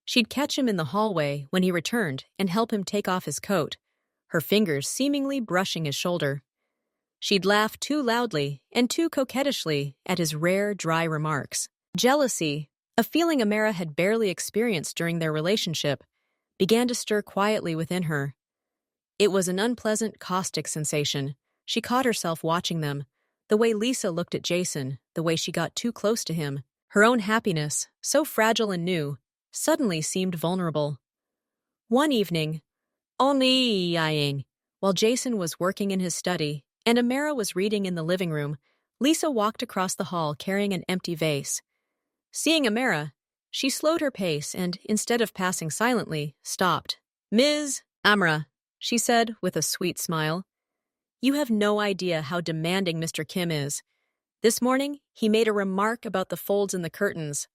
She'd catch him in the hallway when he returned and help him take off his coat, her fingers seemingly brushing his shoulder. She'd laugh too loudly and too coquettishly at his rare, dry remarks. Jealousy, a feeling Amara had barely experienced during their relationship, began to stir quietly within her. It was an unpleasant, caustic sensation. She caught herself watching them, the way Lisa looked at Jason, the way she got too close to him. Her own happiness, so fragile and new, suddenly seemed vulnerable. One evening, While Jason was working in his study and Amara was reading in the living room, Lisa walked across the hall carrying an empty vase. Seeing Amara, she slowed her pace and, instead of passing silently, stopped. "Ms. Amara," she said with a sweet smile, "you have no idea how demanding Mr. Kim is. This morning, he made a remark about the folds in the curtains,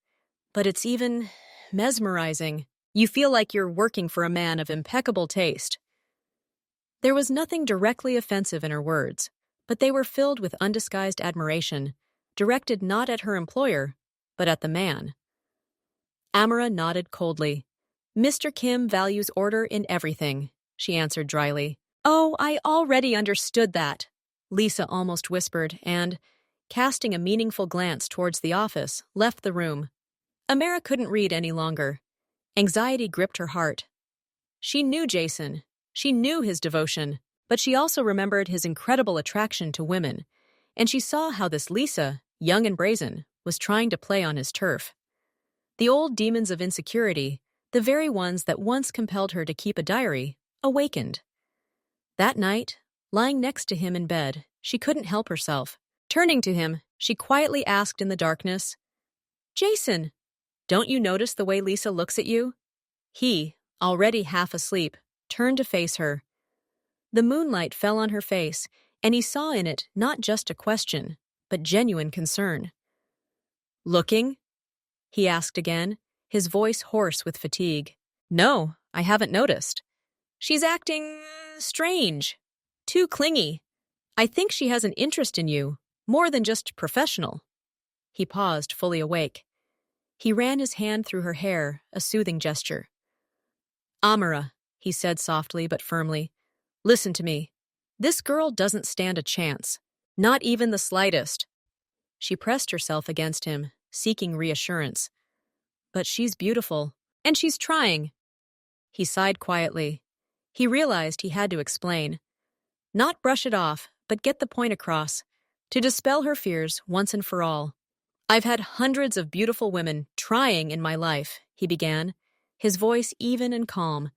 but it's even mesmerizing. You feel like you're working for a man of impeccable taste." There was nothing directly offensive in her words, but they were filled with undisguised admiration, directed not at her employer, but at the man. Amara nodded coldly. "Mr. Kim values order in everything," she answered dryly. "Oh, I already understood that," Lisa almost whispered and, casting a meaningful glance towards the office, left the room. Amara couldn't read any longer. Anxiety gripped her heart. She knew Jason. She knew his devotion, but she also remembered his incredible attraction to women, and she saw how this Lisa, young and brazen, was trying to play on his turf. The old demons of insecurity, the very ones that once compelled her to keep a diary, awakened. That night, lying next to him in bed, she couldn't help herself. Turning to him, she quietly asked in the darkness, "Jason, don't you notice the way Lisa looks at you?" He, already half asleep, turned to face her. The moonlight fell on her face, and he saw in it not just a question, but genuine concern. "Looking?" he asked again, his voice hoarse with fatigue. "No, I haven't noticed. She's acting strange, too clingy. I think she has an interest in you, more than just professional." He paused, fully awake. He ran his hand through her hair, a soothing gesture. "Amara," he said softly but firmly, "listen to me. This girl doesn't stand a chance, not even the slightest." She pressed herself against him, seeking reassurance. "But she's beautiful, and she's trying." He sighed quietly. He realized he had to explain. Not brush it off, but get the point across, to dispel her fears once and for all. "I've had hundreds of beautiful women trying in my life," he began, his voice even and calm,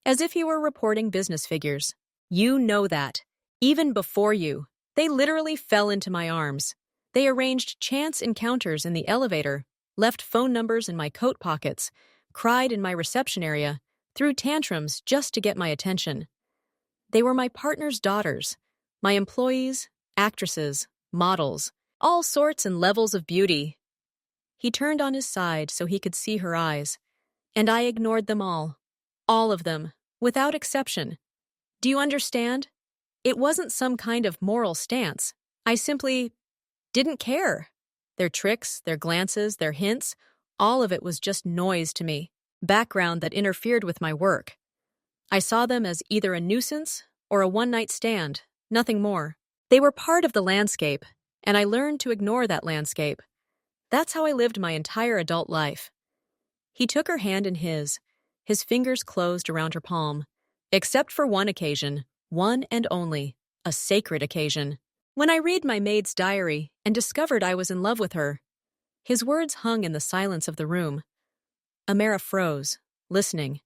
as if he were reporting business figures. "You know that. Even before you, they literally fell into my arms. They arranged chance encounters in the elevator, left phone numbers in my coat pockets, cried in my reception area, threw tantrums just to get my attention. They were my partner's daughters, my employees, actresses, models, all sorts and levels of beauty." He turned on his side so he could see her eyes, and I ignored them all of them, without exception. Do you understand? It wasn't some kind of moral stance. I simply didn't care. Their tricks, their glances, their hints, all of it was just noise to me, background that interfered with my work. I saw them as either a nuisance or a one-night stand, nothing more. They were part of the landscape, and I learned to ignore that landscape. That's how I lived my entire adult life. He took her hand in his fingers closed around her palm, except for one occasion, one and only, a sacred occasion. When I read my maid's diary and discovered I was in love with her. His words hung in the silence of the room. Amara froze, listening.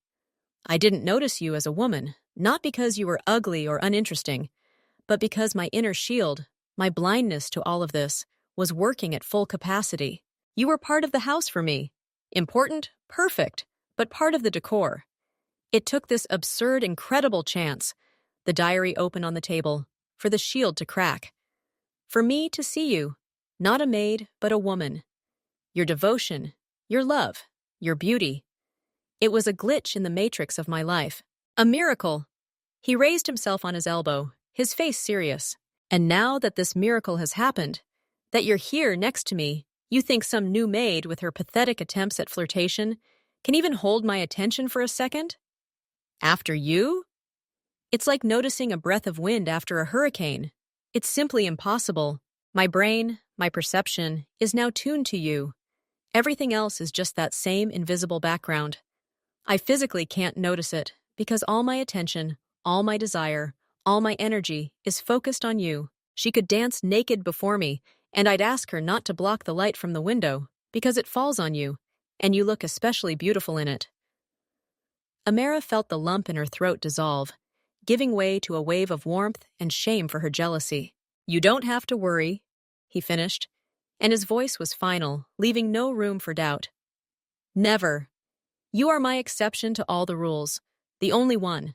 "I didn't notice you as a woman, not because you were ugly or uninteresting, but because my inner shield, my blindness to all of this, was working at full capacity. You were part of the house for me. Important, perfect, but part of the decor. It took this absurd, incredible chance, the diary open on the table, for the shield to crack. For me to see you, not a maid, but a woman. Your devotion, your love, your beauty. It was a glitch in the matrix of my life. A miracle." He raised himself on his elbow, his face serious. "And now that this miracle has happened, that you're here next to me, you think some new maid with her pathetic attempts at flirtation can even hold my attention for a second? After you? It's like noticing a breath of wind after a hurricane. It's simply impossible. My brain, my perception, is now tuned to you. Everything else is just that same invisible background. I physically can't notice it, because all my attention, all my desire, all my energy is focused on you." She could dance naked before me, and I'd ask her not to block the light from the window, because it falls on you, and you look especially beautiful in it. Amara felt the lump in her throat dissolve. giving way to a wave of warmth and shame for her jealousy. "You don't have to worry," he finished, and his voice was final, leaving no room for doubt. "Never. You are my exception to all the rules, the only one.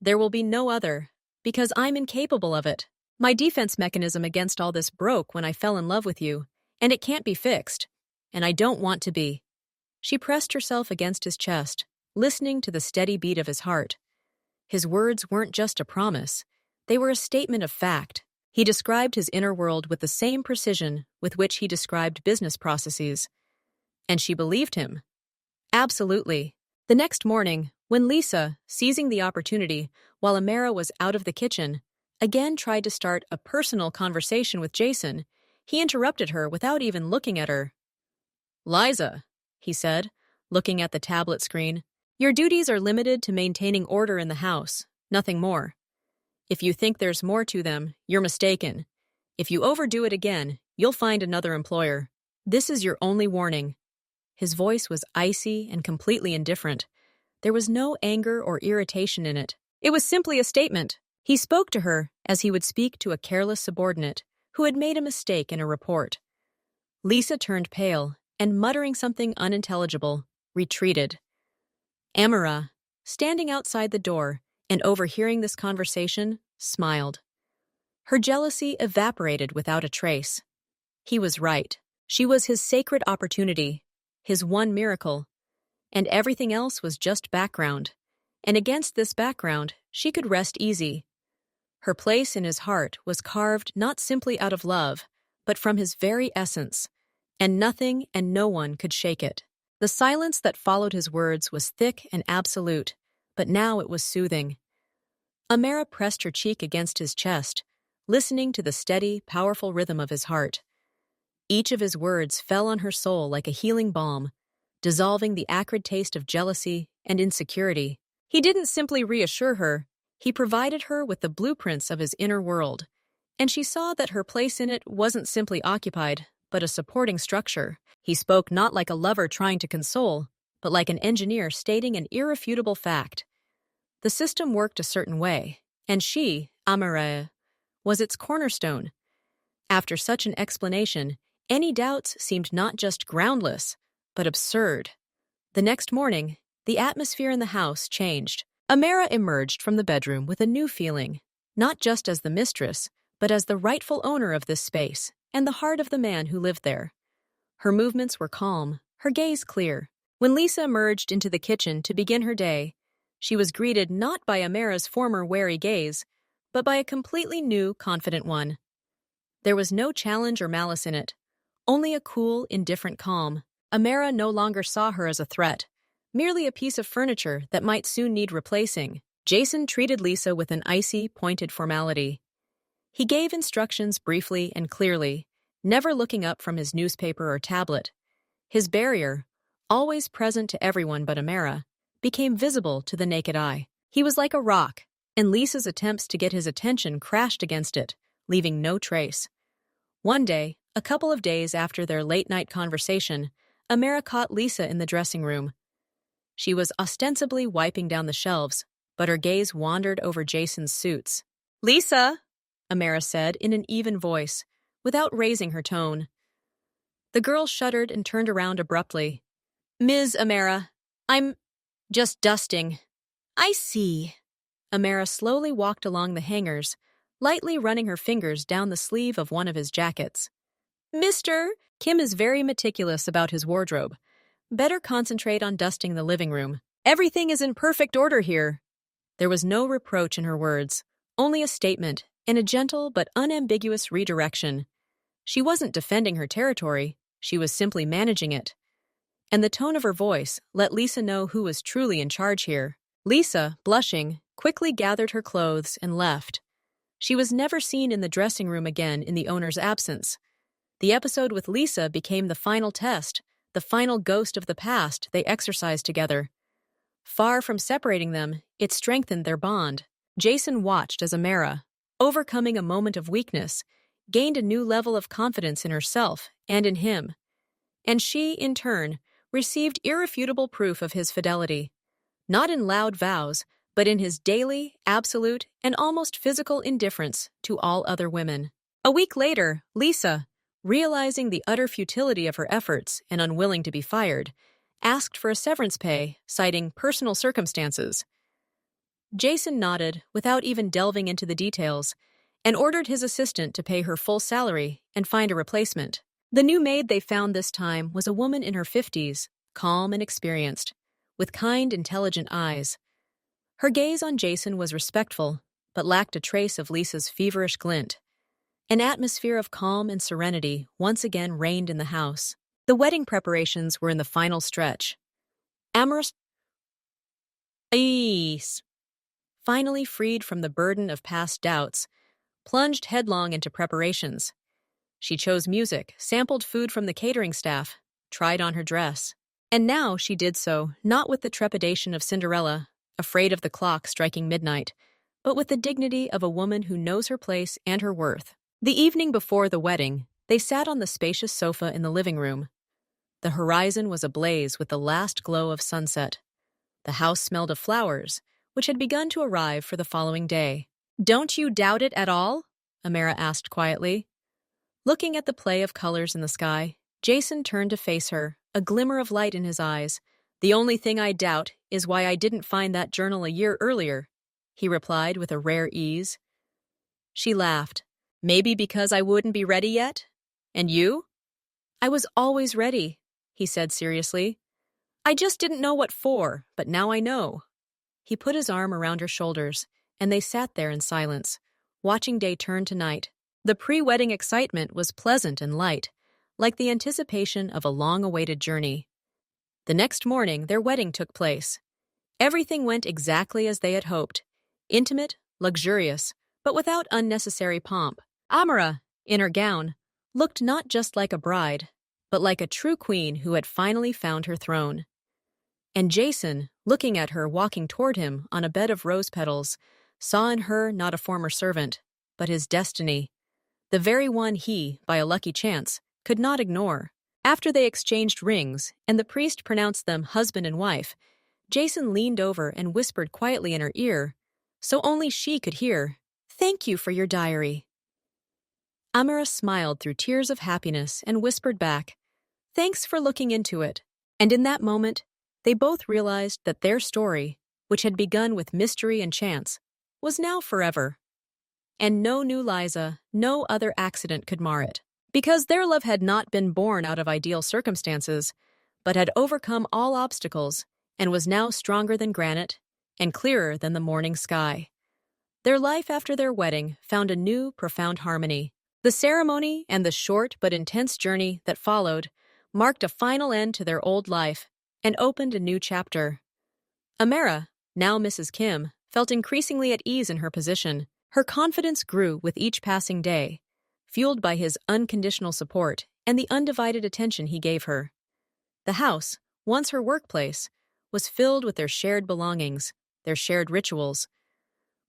There will be no other, because I'm incapable of it. My defense mechanism against all this broke when I fell in love with you, and it can't be fixed, and I don't want to be." She pressed herself against his chest, listening to the steady beat of his heart. His words weren't just a promise, they were a statement of fact. He described his inner world with the same precision with which he described business processes. And she believed him. Absolutely. The next morning, when Lisa, seizing the opportunity while Amara was out of the kitchen, again tried to start a personal conversation with Jason, he interrupted her without even looking at her. "Liza," he said, looking at the tablet screen, "your duties are limited to maintaining order in the house, nothing more. If you think there's more to them, you're mistaken. If you overdo it again, you'll find another employer. This is your only warning." His voice was icy and completely indifferent. There was no anger or irritation in it. It was simply a statement. He spoke to her as he would speak to a careless subordinate who had made a mistake in a report. Lisa turned pale and, muttering something unintelligible, retreated. Amara, standing outside the door and overhearing this conversation, smiled. Her jealousy evaporated without a trace. He was right. She was his sacred opportunity, his one miracle, and everything else was just background. And against this background, she could rest easy. Her place in his heart was carved not simply out of love, but from his very essence, and nothing and no one could shake it. The silence that followed his words was thick and absolute, but now it was soothing. Amara pressed her cheek against his chest, listening to the steady, powerful rhythm of his heart. Each of his words fell on her soul like a healing balm, dissolving the acrid taste of jealousy and insecurity. He didn't simply reassure her, he provided her with the blueprints of his inner world, and she saw that her place in it wasn't simply occupied, but a supporting structure. He spoke not like a lover trying to console, but like an engineer stating an irrefutable fact. The system worked a certain way, and she, Amara, was its cornerstone. After such an explanation, any doubts seemed not just groundless, but absurd. The next morning, the atmosphere in the house changed. Amara emerged from the bedroom with a new feeling, not just as the mistress, but as the rightful owner of this space and the heart of the man who lived there. Her movements were calm, her gaze clear. When Lisa emerged into the kitchen to begin her day, she was greeted not by Amara's former wary gaze, but by a completely new, confident one. There was no challenge or malice in it, only a cool, indifferent calm. Amara no longer saw her as a threat, merely a piece of furniture that might soon need replacing. Jason treated Lisa with an icy, pointed formality. He gave instructions briefly and clearly, never looking up from his newspaper or tablet. His barrier, always present to everyone but Amara, became visible to the naked eye. He was like a rock, and Lisa's attempts to get his attention crashed against it, leaving no trace. One day, a couple of days after their late-night conversation, Amara caught Lisa in the dressing room. She was ostensibly wiping down the shelves, but her gaze wandered over Jason's suits. "Lisa," Amara said in an even voice, without raising her tone. The girl shuddered and turned around abruptly. "Ms. Amara, I'm just dusting." "I see." Amara slowly walked along the hangers, lightly running her fingers down the sleeve of one of his jackets. "Mr. Kim is very meticulous about his wardrobe. Better concentrate on dusting the living room. Everything is in perfect order here." There was no reproach in her words, only a statement and a gentle but unambiguous redirection. She wasn't defending her territory, she was simply managing it. And the tone of her voice let Lisa know who was truly in charge here. Lisa, blushing, quickly gathered her clothes and left. She was never seen in the dressing room again in the owner's absence. The episode with Lisa became the final test, the final ghost of the past they exercised together. Far from separating them, it strengthened their bond. Jason watched as Amara, overcoming a moment of weakness, gained a new level of confidence in herself and in him. And she, in turn, received irrefutable proof of his fidelity. Not in loud vows, but in his daily, absolute, and almost physical indifference to all other women. A week later, Lisa, realizing the utter futility of her efforts and unwilling to be fired, asked for a severance pay, citing personal circumstances. Jason nodded without even delving into the details and ordered his assistant to pay her full salary and find a replacement. The new maid they found this time was a woman in her 50s, calm and experienced, with kind, intelligent eyes. Her gaze on Jason was respectful, but lacked a trace of Lisa's feverish glint. An atmosphere of calm and serenity once again reigned in the house. The wedding preparations were in the final stretch. Amorous Ease, finally freed from the burden of past doubts, plunged headlong into preparations. She chose music, sampled food from the catering staff, tried on her dress. And now she did so, not with the trepidation of Cinderella, afraid of the clock striking midnight, but with the dignity of a woman who knows her place and her worth. The evening before the wedding, they sat on the spacious sofa in the living room. The horizon was ablaze with the last glow of sunset. The house smelled of flowers, which had begun to arrive for the following day. "Don't you doubt it at all?" Amara asked quietly. Looking at the play of colors in the sky, Jason turned to face her, a glimmer of light in his eyes. "The only thing I doubt is why I didn't find that journal a year earlier," he replied with a rare ease. She laughed. "Maybe because I wouldn't be ready yet? And you?" "I was always ready," he said seriously. "I just didn't know what for, but now I know." He put his arm around her shoulders, and they sat there in silence, watching day turn to night. The pre-wedding excitement was pleasant and light, like the anticipation of a long-awaited journey. The next morning, their wedding took place. Everything went exactly as they had hoped. Intimate, luxurious, but without unnecessary pomp. Amara, in her gown, looked not just like a bride, but like a true queen who had finally found her throne. And Jason, looking at her walking toward him on a bed of rose petals, saw in her not a former servant, but his destiny, the very one he, by a lucky chance, could not ignore. After they exchanged rings and the priest pronounced them husband and wife, Jason leaned over and whispered quietly in her ear, so only she could hear, "Thank you for your diary." Amara smiled through tears of happiness and whispered back, "Thanks for looking into it." And in that moment, they both realized that their story, which had begun with mystery and chance, was now forever. And no new Liza, no other accident could mar it. Because their love had not been born out of ideal circumstances, but had overcome all obstacles and was now stronger than granite and clearer than the morning sky. Their life after their wedding found a new, profound harmony. The ceremony and the short but intense journey that followed marked a final end to their old life and opened a new chapter. Amara, now Mrs. Kim, felt increasingly at ease in her position. Her confidence grew with each passing day, fueled by his unconditional support and the undivided attention he gave her. The house, once her workplace, was filled with their shared belongings, their shared rituals.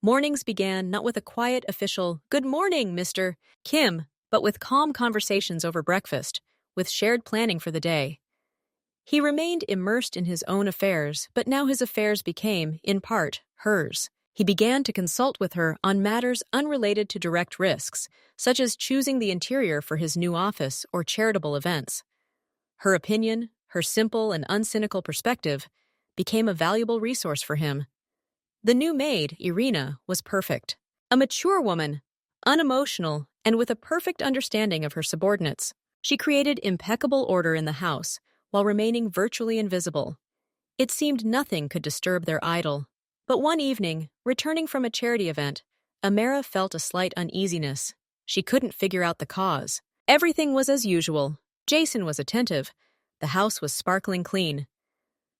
Mornings began not with a quiet official, "Good morning, Mr. Kim," but with calm conversations over breakfast, with shared planning for the day. He remained immersed in his own affairs, but now his affairs became, in part, hers. He began to consult with her on matters unrelated to direct risks, such as choosing the interior for his new office or charitable events. Her opinion, her simple and uncynical perspective, became a valuable resource for him. The new maid, Irina, was perfect. A mature woman, unemotional, and with a perfect understanding of her subordinates. She created impeccable order in the house, while remaining virtually invisible. It seemed nothing could disturb their idyll. But one evening, returning from a charity event, Amara felt a slight uneasiness. She couldn't figure out the cause. Everything was as usual. Jason was attentive. The house was sparkling clean.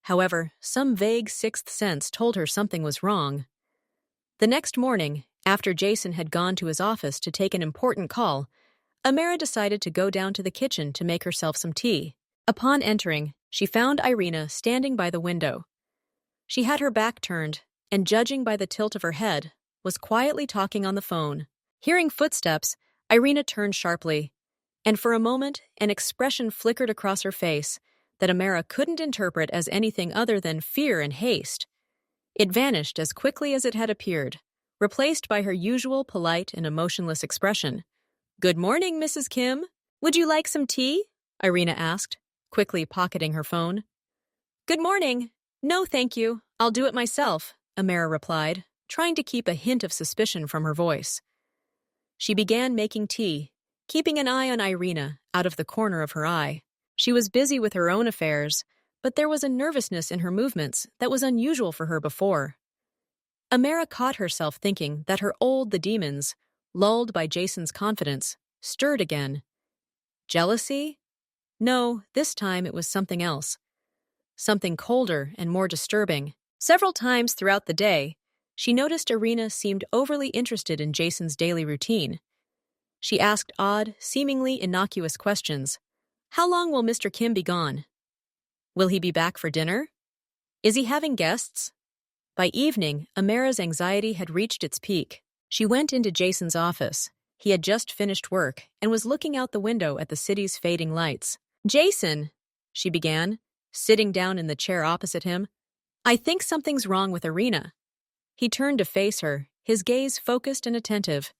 However, some vague sixth sense told her something was wrong. The next morning, after Jason had gone to his office to take an important call, Amara decided to go down to the kitchen to make herself some tea. Upon entering, she found Irina standing by the window. She had her back turned, and judging by the tilt of her head, was quietly talking on the phone. Hearing footsteps, Irina turned sharply, and for a moment an expression flickered across her face that Amara couldn't interpret as anything other than fear and haste. It vanished as quickly as it had appeared, replaced by her usual polite and emotionless expression. "Good morning, Mrs. Kim. Would you like some tea?" Irina asked, quickly pocketing her phone. "Good morning. No, thank you. I'll do it myself," Amara replied, trying to keep a hint of suspicion from her voice. She began making tea, keeping an eye on Irina out of the corner of her eye. She was busy with her own affairs, but there was a nervousness in her movements that was unusual for her before. Amara caught herself thinking that her the demons, lulled by Jason's confidence, stirred again. Jealousy? No, this time it was something else. Something colder and more disturbing. Several times throughout the day, she noticed Irina seemed overly interested in Jason's daily routine. She asked odd, seemingly innocuous questions. How long will Mr. Kim be gone? Will he be back for dinner? Is he having guests? By evening, Amara's anxiety had reached its peak. She went into Jason's office. He had just finished work and was looking out the window at the city's fading lights. "Jason," she began, sitting down in the chair opposite him, "I think something's wrong with Irina." He turned to face her, his gaze focused and attentive.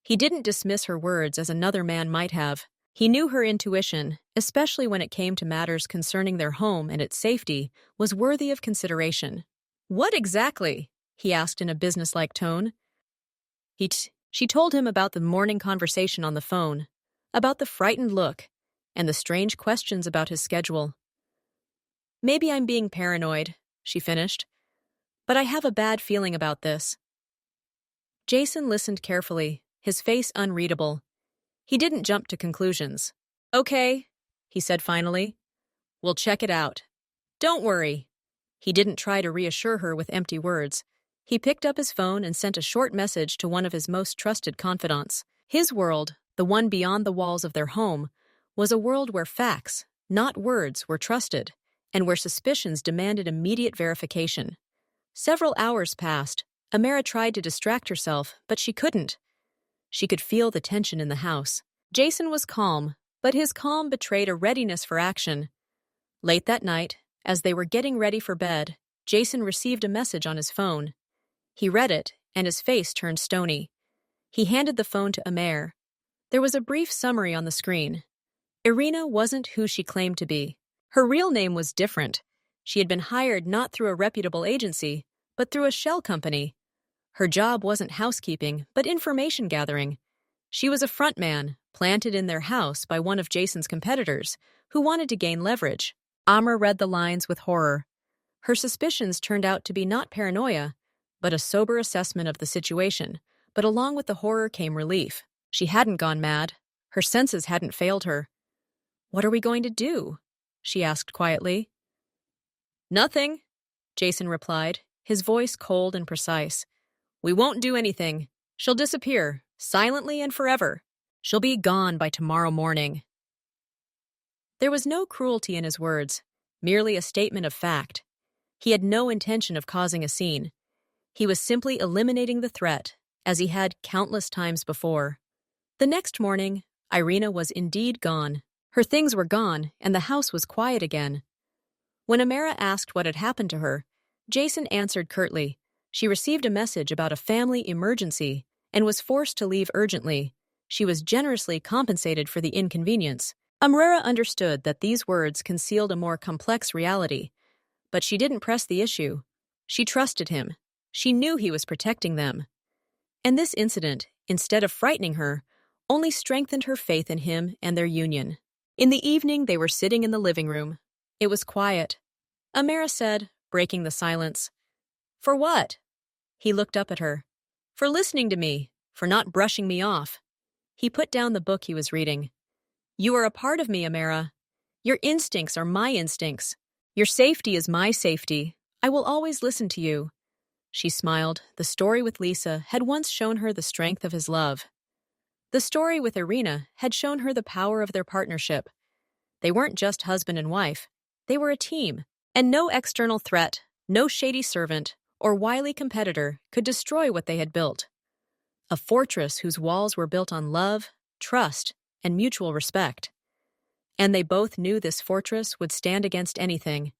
He didn't dismiss her words as another man might have. He knew her intuition, especially when it came to matters concerning their home and its safety, was worthy of consideration. "What exactly?" he asked in a businesslike tone. She told him about the morning conversation on the phone, about the frightened look, and the strange questions about his schedule. "Maybe I'm being paranoid," she finished, "but I have a bad feeling about this." Jason listened carefully, his face unreadable. He didn't jump to conclusions. "Okay," he said finally. "We'll check it out. Don't worry." He didn't try to reassure her with empty words. He picked up his phone and sent a short message to one of his most trusted confidants. His world, the one beyond the walls of their home, was a world where facts, not words, were trusted, and where suspicions demanded immediate verification. Several hours passed. Amara tried to distract herself, but she couldn't. She could feel the tension in the house. Jason was calm, but his calm betrayed a readiness for action. Late that night, as they were getting ready for bed, Jason received a message on his phone. He read it, and his face turned stony. He handed the phone to Amara. There was a brief summary on the screen. Irina wasn't who she claimed to be. Her real name was different. She had been hired not through a reputable agency, but through a shell company. Her job wasn't housekeeping, but information gathering. She was a front man, planted in their house by one of Jason's competitors, who wanted to gain leverage. Amra read the lines with horror. Her suspicions turned out to be not paranoia, but a sober assessment of the situation. But along with the horror came relief. She hadn't gone mad. Her senses hadn't failed her. "What are we going to do?" she asked quietly. "Nothing," Jason replied, his voice cold and precise. "We won't do anything. She'll disappear, silently and forever. She'll be gone by tomorrow morning." There was no cruelty in his words, merely a statement of fact. He had no intention of causing a scene. He was simply eliminating the threat, as he had countless times before. The next morning, Irina was indeed gone. Her things were gone, and the house was quiet again. When Amara asked what had happened to her, Jason answered curtly. She received a message about a family emergency and was forced to leave urgently. She was generously compensated for the inconvenience. Amara understood that these words concealed a more complex reality, but she didn't press the issue. She trusted him. She knew he was protecting them. And this incident, instead of frightening her, only strengthened her faith in him and their union. In the evening, they were sitting in the living room. It was quiet. Amara said, breaking the silence, "For what?" He looked up at her. "For listening to me, for not brushing me off." He put down the book he was reading. "You are a part of me, Amara. Your instincts are my instincts. Your safety is my safety. I will always listen to you." She smiled. The story with Lisa had once shown her the strength of his love. The story with Irina had shown her the power of their partnership. They weren't just husband and wife. They were a team. And no external threat, no shady servant, or wily competitor could destroy what they had built. A fortress whose walls were built on love, trust, and mutual respect. And they both knew this fortress would stand against anything.